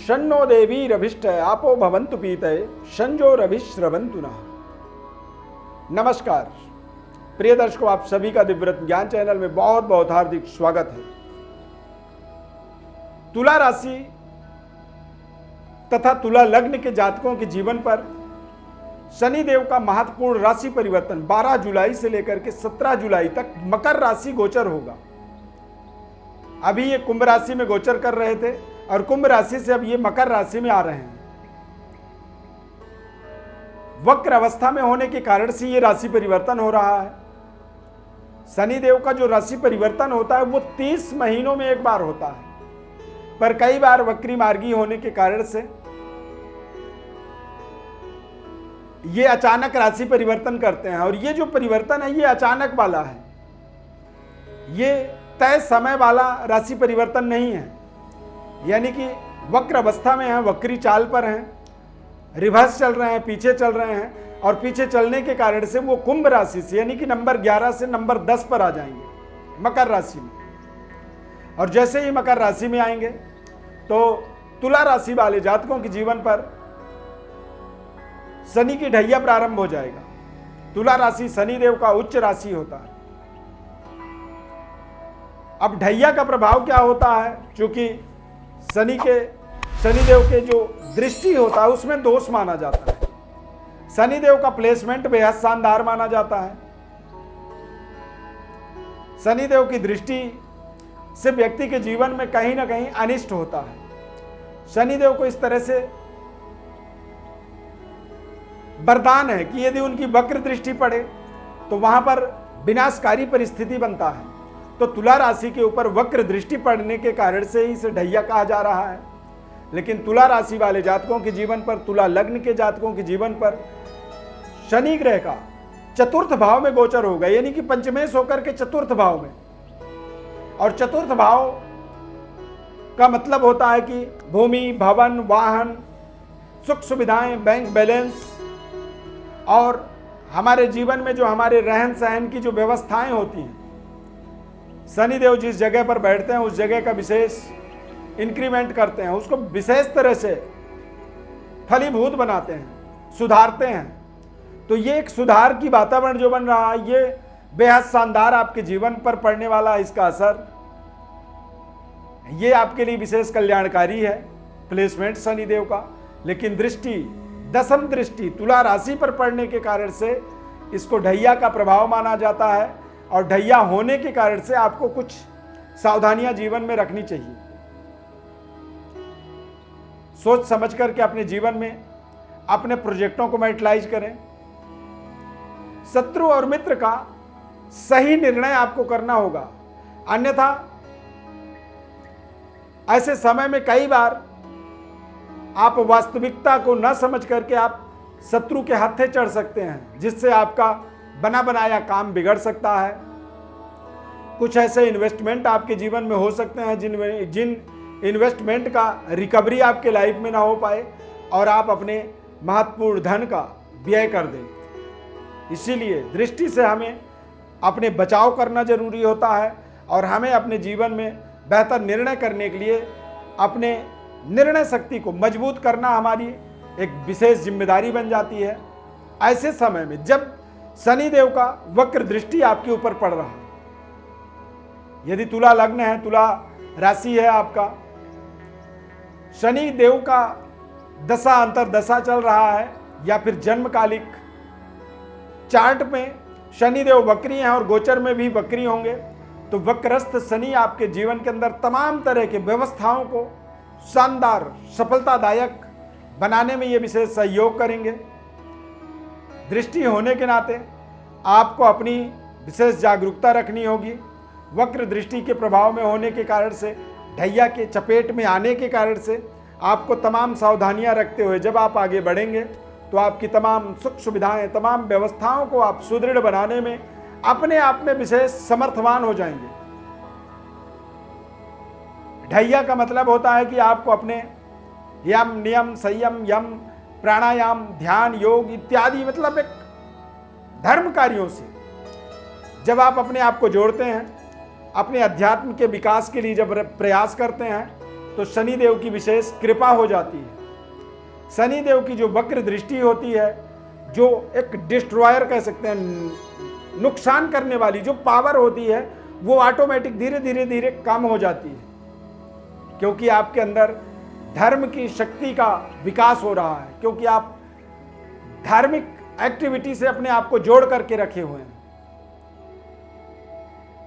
शन्नो देवीरभिष्ट आपो भवन्तु पीतये संजोरभिश्रवन्तु नः। नमस्कार प्रिय दर्शकों, आप सभी का दिव्यव्रत ज्ञान चैनल में बहुत बहुत हार्दिक स्वागत है। तुला राशि तथा तुला लग्न के जातकों के जीवन पर शनि देव का महत्वपूर्ण राशि परिवर्तन 12 जुलाई से लेकर के 17 जुलाई तक मकर राशि गोचर होगा। अभी ये कुंभ राशि में गोचर कर रहे थे और कुंभ राशि से अब ये मकर राशि में आ रहे हैं। वक्र अवस्था में होने के कारण से ये राशि परिवर्तन हो रहा है। शनि देव का जो राशि परिवर्तन होता है वो 30 महीनों में एक बार होता है, पर कई बार वक्री मार्गी होने के कारण से ये अचानक राशि परिवर्तन करते हैं। और ये जो परिवर्तन है ये अचानक वाला है, ये तय समय वाला राशि परिवर्तन नहीं है। यानी कि वक्र अवस्था में हैं, वक्री चाल पर हैं, रिवर्स चल रहे हैं, पीछे चल रहे हैं और पीछे चलने के कारण से वो कुंभ राशि से यानी कि नंबर 11 से नंबर 10 पर आ जाएंगे मकर राशि में। और जैसे ही मकर राशि में आएंगे तो तुला राशि वाले जातकों के जीवन पर शनि की ढैया प्रारंभ हो जाएगा। तुला राशि शनि देव का उच्च राशि होता है। अब ढैया का प्रभाव क्या होता है, क्योंकि शनिदेव के जो दृष्टि होता है उसमें दोष माना जाता है। शनिदेव का प्लेसमेंट बेहद शानदार माना जाता है। शनिदेव की दृष्टि से व्यक्ति के जीवन में कहीं ना कहीं अनिष्ट होता है। शनिदेव को इस तरह से वरदान है कि यदि उनकी वक्र दृष्टि पड़े तो वहां पर विनाशकारी परिस्थिति बनता है। तो तुला राशि के ऊपर वक्र दृष्टि पड़ने के कारण से ही इसे ढैया कहा जा रहा है। लेकिन तुला राशि वाले जातकों के जीवन पर, तुला लग्न के जातकों के जीवन पर शनि ग्रह का चतुर्थ भाव में गोचर होगा, यानी कि पंचमेश होकर के चतुर्थ भाव में। और चतुर्थ भाव का मतलब होता है कि भूमि, भवन, वाहन, सुख सुविधाएं, बैंक बैलेंस और हमारे जीवन में जो हमारे रहन सहन की जो व्यवस्थाएं होती हैं। शनिदेव जिस जगह पर बैठते हैं उस जगह का विशेष इंक्रीमेंट करते हैं, उसको विशेष तरह से फलीभूत बनाते हैं, सुधारते हैं। तो ये एक सुधार की वातावरण जो बन रहा है ये बेहद शानदार आपके जीवन पर पड़ने वाला है। इसका असर ये आपके लिए विशेष कल्याणकारी है, प्लेसमेंट शनिदेव का। लेकिन दृष्टि, दशम दृष्टि तुला राशि पर पड़ने के कारण से इसको ढैया का प्रभाव माना जाता है। और ढैया होने के कारण से आपको कुछ सावधानियां जीवन में रखनी चाहिए। सोच समझ करके अपने जीवन में अपने प्रोजेक्टों को मैटलाइज करें। शत्रु और मित्र का सही निर्णय आपको करना होगा, अन्यथा ऐसे समय में कई बार आप वास्तविकता को न समझ करके आप शत्रु के हत्थे चढ़ सकते हैं, जिससे आपका बना बनाया काम बिगड़ सकता है। कुछ ऐसे इन्वेस्टमेंट आपके जीवन में हो सकते हैं जिन इन्वेस्टमेंट का रिकवरी आपके लाइफ में ना हो पाए और आप अपने महत्वपूर्ण धन का व्यय कर दें। इसीलिए दृष्टि से हमें अपने बचाव करना जरूरी होता है और हमें अपने जीवन में बेहतर निर्णय करने के लिए अपने निर्णय शक्ति को मजबूत करना हमारी एक विशेष जिम्मेदारी बन जाती है। ऐसे समय में जब शनि देव का वक्र दृष्टि आपके ऊपर पड़ रहा है, यदि तुला लग्न है, तुला राशि है आपका, शनि देव का दशा अंतर दशा चल रहा है या फिर जन्मकालिक चार्ट में शनि देव वक्री हैं और गोचर में भी वक्री होंगे, तो वक्रस्थ शनि आपके जीवन के अंदर तमाम तरह के व्यवस्थाओं को शानदार, सफलतादायक बनाने में ये विशेष सहयोग करेंगे। दृष्टि होने के नाते आपको अपनी विशेष जागरूकता रखनी होगी। वक्र दृष्टि के प्रभाव में होने के कारण से, ढैया के चपेट में आने के कारण से आपको तमाम सावधानियां रखते हुए जब आप आगे बढ़ेंगे तो आपकी तमाम सुख सुविधाएं, तमाम व्यवस्थाओं को आप सुदृढ़ बनाने में अपने आप में विशेष समर्थवान हो जाएंगे। ढैया का मतलब होता है कि आपको अपने यम, नियम, संयम, यम, प्राणायाम, ध्यान, योग इत्यादि मतलब एक धर्म कार्यों से जब आप अपने आप को जोड़ते हैं, अपने अध्यात्म के विकास के लिए जब प्रयास करते हैं, तो शनिदेव की विशेष कृपा हो जाती है। शनिदेव की जो वक्र दृष्टि होती है, जो एक डिस्ट्रॉयर कह सकते हैं, नुकसान करने वाली जो पावर होती है, वो ऑटोमेटिक धीरे धीरे धीरे कम हो जाती है, क्योंकि आपके अंदर धर्म की शक्ति का विकास हो रहा है, क्योंकि आप धार्मिक एक्टिविटी से अपने आप को जोड़ करके रखे हुए हैं।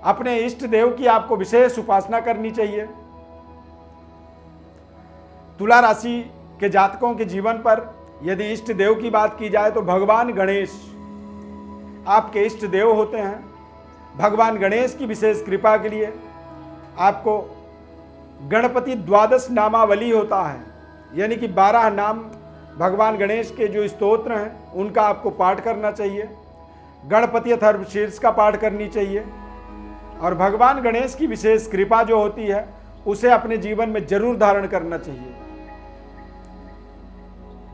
अपने इष्ट देव की आपको विशेष उपासना करनी चाहिए। तुला राशि के जातकों के जीवन पर यदि इष्ट देव की बात की जाए तो भगवान गणेश आपके इष्ट देव होते हैं। भगवान गणेश की विशेष कृपा के लिए आपको गणपति द्वादश नामावली होता है, यानी कि 12 नाम भगवान गणेश के जो स्तोत्र हैं उनका आपको पाठ करना चाहिए। गणपति अथर्वशीर्ष का पाठ करनी चाहिए और भगवान गणेश की विशेष कृपा जो होती है उसे अपने जीवन में जरूर धारण करना चाहिए।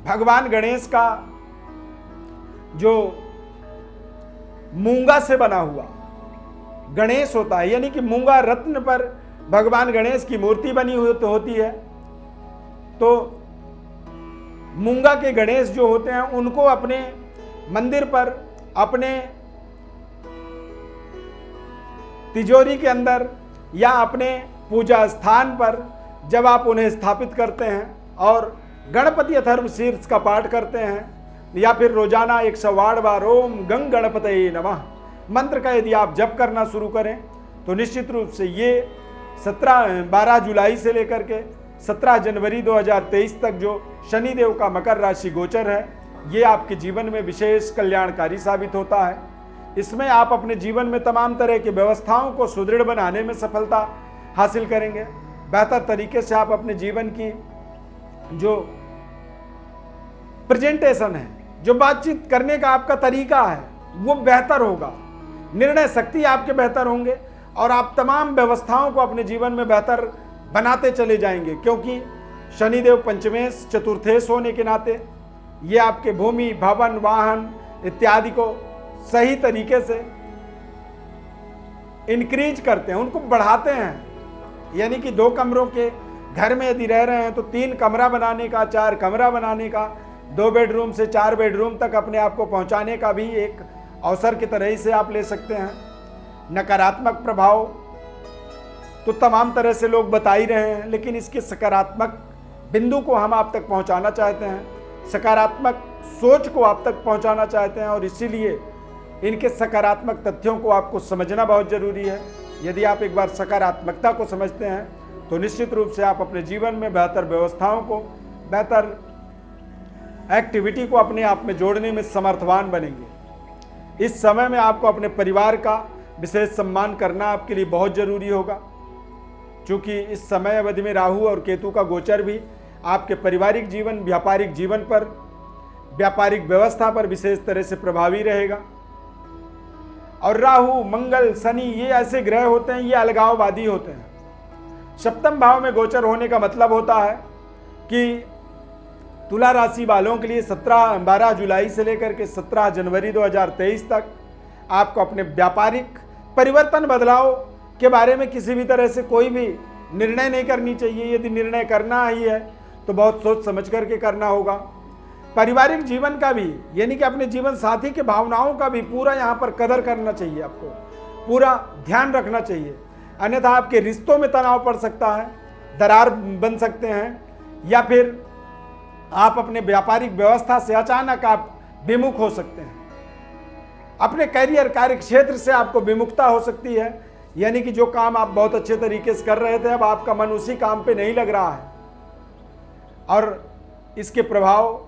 भगवान गणेश का जो मूंगा से बना हुआ गणेश होता है, यानी कि मूंगा रत्न पर भगवान गणेश की मूर्ति बनी हुई होती है, तो मूंगा के गणेश जो होते हैं उनको अपने मंदिर पर, अपने तिजोरी के अंदर या अपने पूजा स्थान पर जब आप उन्हें स्थापित करते हैं और गणपति अथर्वशीर्ष का पाठ करते हैं या फिर रोजाना 108 बार ओम गंग गणपतये नमः मंत्र का यदि आप जप करना शुरू करें तो निश्चित रूप से ये 12 जुलाई से लेकर के 17 जनवरी 2023 तक जो शनिदेव का मकर राशि गोचर है, ये आपके जीवन में विशेष कल्याणकारी साबित होता है। इसमें आप अपने जीवन में तमाम तरह की व्यवस्थाओं को सुदृढ़ बनाने में सफलता हासिल करेंगे। बेहतर तरीके से आप अपने जीवन की जो प्रेजेंटेशन है, जो बातचीत करने का आपका तरीका है, वो बेहतर होगा। निर्णय शक्ति आपके बेहतर होंगे और आप तमाम व्यवस्थाओं को अपने जीवन में बेहतर बनाते चले जाएंगे, क्योंकि शनिदेव पंचमेश चतुर्थेश होने के नाते ये आपके भूमि, भवन, वाहन इत्यादि को सही तरीके से इंक्रीज करते हैं, उनको बढ़ाते हैं। यानी कि 2 कमरों के घर में यदि रह रहे हैं तो 3 कमरा बनाने का, 4 कमरा बनाने का, 2 बेडरूम से 4 बेडरूम तक अपने आप को पहुंचाने का भी एक अवसर की तरह से आप ले सकते हैं। नकारात्मक प्रभाव तो तमाम तरह से लोग बता ही रहे हैं, लेकिन इसके सकारात्मक बिंदु को हम आप तक पहुंचाना चाहते हैं, सकारात्मक सोच को आप तक पहुंचाना चाहते हैं और इसीलिए इनके सकारात्मक तथ्यों को आपको समझना बहुत जरूरी है। यदि आप एक बार सकारात्मकता को समझते हैं तो निश्चित रूप से आप अपने जीवन में बेहतर व्यवस्थाओं को, बेहतर एक्टिविटी को अपने आप में जोड़ने में समर्थवान बनेंगे। इस समय में आपको अपने परिवार का विशेष सम्मान करना आपके लिए बहुत जरूरी होगा, क्योंकि इस समय अवधि में राहु और केतु का गोचर भी आपके पारिवारिक जीवन, व्यापारिक जीवन पर, व्यापारिक व्यवस्था पर विशेष तरह से प्रभावी रहेगा। और राहु, मंगल, शनि ये ऐसे ग्रह होते हैं, ये अलगाववादी होते हैं। सप्तम भाव में गोचर होने का मतलब होता है कि तुला राशि वालों के लिए 12 जुलाई से लेकर के 17 जनवरी 2023 तक आपको अपने व्यापारिक परिवर्तन, बदलाव के बारे में किसी भी तरह से कोई भी निर्णय नहीं करनी चाहिए। यदि निर्णय करना ही है तो बहुत सोच समझ करके करना होगा। पारिवारिक जीवन का भी, यानी कि अपने जीवन साथी के भावनाओं का भी पूरा यहाँ पर कदर करना चाहिए, आपको पूरा ध्यान रखना चाहिए, अन्यथा आपके रिश्तों में तनाव पड़ सकता है, दरार बन सकते हैं, या फिर आप अपने व्यापारिक व्यवस्था से अचानक आप विमुख हो सकते हैं। अपने करियर, कार्य क्षेत्र से आपको विमुखता हो सकती है, यानी कि जो काम आप बहुत अच्छे तरीके से कर रहे थे अब आपका मन उसी काम पे नहीं लग रहा है। और इसके प्रभाव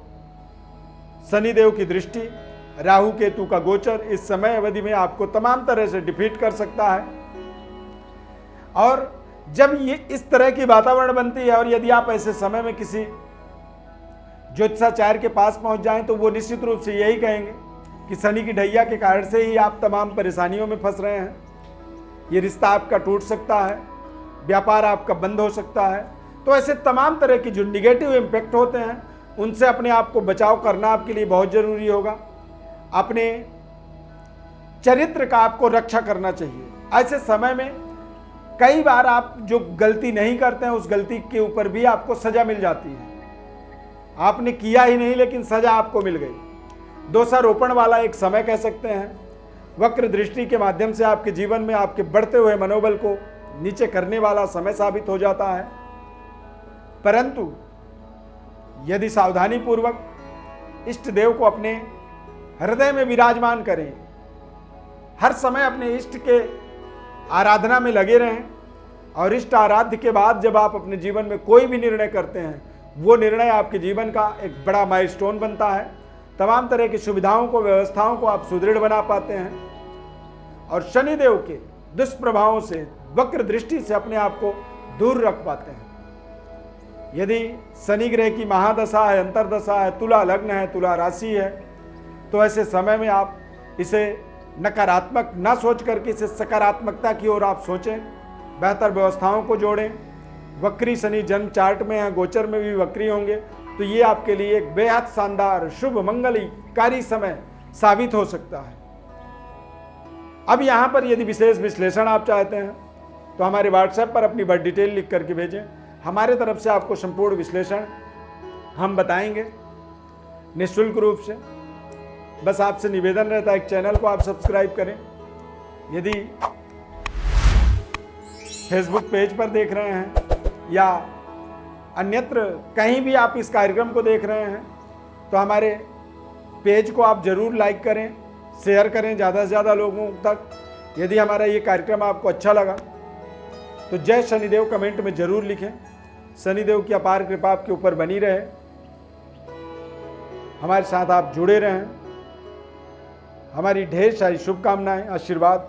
शनिदेव की दृष्टि, राहु केतु का गोचर इस समय अवधि में आपको तमाम तरह से डिफीट कर सकता है। और जब ये इस तरह की वातावरण बनती है और यदि आप ऐसे समय में किसी ज्योतिषाचार्य के पास पहुंच जाएं तो वो निश्चित रूप से यही कहेंगे कि शनि की ढैया के कारण से ही आप तमाम परेशानियों में फंस रहे हैं, ये रिश्ता आपका टूट सकता है, व्यापार आपका बंद हो सकता है। तो ऐसे तमाम तरह की जो निगेटिव इम्पैक्ट होते हैं उनसे अपने आप को बचाव करना आपके लिए बहुत जरूरी होगा। अपने चरित्र का आपको रक्षा करना चाहिए। ऐसे समय में कई बार आप जो गलती नहीं करते हैं उस गलती के ऊपर भी आपको सजा मिल जाती है। आपने किया ही नहीं लेकिन सजा आपको मिल गई। दोषारोपण वाला एक समय कह सकते हैं। वक्र दृष्टि के माध्यम से आपके जीवन में आपके बढ़ते हुए मनोबल को नीचे करने वाला समय साबित हो जाता है। परंतु यदि सावधानी पूर्वक इष्ट देव को अपने हृदय में विराजमान करें, हर समय अपने इष्ट के आराधना में लगे रहें, और इष्ट आराध्य के बाद जब आप अपने जीवन में कोई भी निर्णय करते हैं, वो निर्णय आपके जीवन का एक बड़ा माइलस्टोन बनता है। तमाम तरह की सुविधाओं को, व्यवस्थाओं को आप सुदृढ़ बना पाते हैं और शनिदेव के दुष्प्रभावों से, वक्र दृष्टि से अपने आप को दूर रख पाते हैं। यदि शनि ग्रह की महादशा है, अंतरदशा है, तुला लग्न है, तुला राशि है, तो ऐसे समय में आप इसे नकारात्मक ना सोच करके इसे सकारात्मकता की ओर आप सोचें, बेहतर व्यवस्थाओं को जोड़ें। वक्री शनि जन्म चार्ट में है, गोचर में भी वक्री होंगे, तो ये आपके लिए एक बेहद शानदार, शुभ, मंगलकारी समय साबित हो सकता है। अब यहाँ पर यदि विशेष विश्लेषण आप चाहते हैं तो हमारे व्हाट्सएप पर अपनी बर्थ डिटेल लिख करके भेजें। हमारे तरफ से आपको संपूर्ण विश्लेषण हम बताएंगे निःशुल्क रूप से। बस आपसे निवेदन रहता है कि चैनल को आप सब्सक्राइब करें। यदि फेसबुक पेज पर देख रहे हैं या अन्यत्र कहीं भी आप इस कार्यक्रम को देख रहे हैं तो हमारे पेज को आप जरूर लाइक करें, शेयर करें ज़्यादा से ज़्यादा लोगों तक। यदि हमारा ये कार्यक्रम आपको अच्छा लगा तो जय शनिदेव कमेंट में ज़रूर लिखें। शनिदेव की अपार कृपा आपके ऊपर बनी रहे, हमारे साथ आप जुड़े रहें। हमारी ढेर सारी शुभकामनाएं, आशीर्वाद।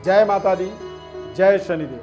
जय माता दी, जय शनिदेव।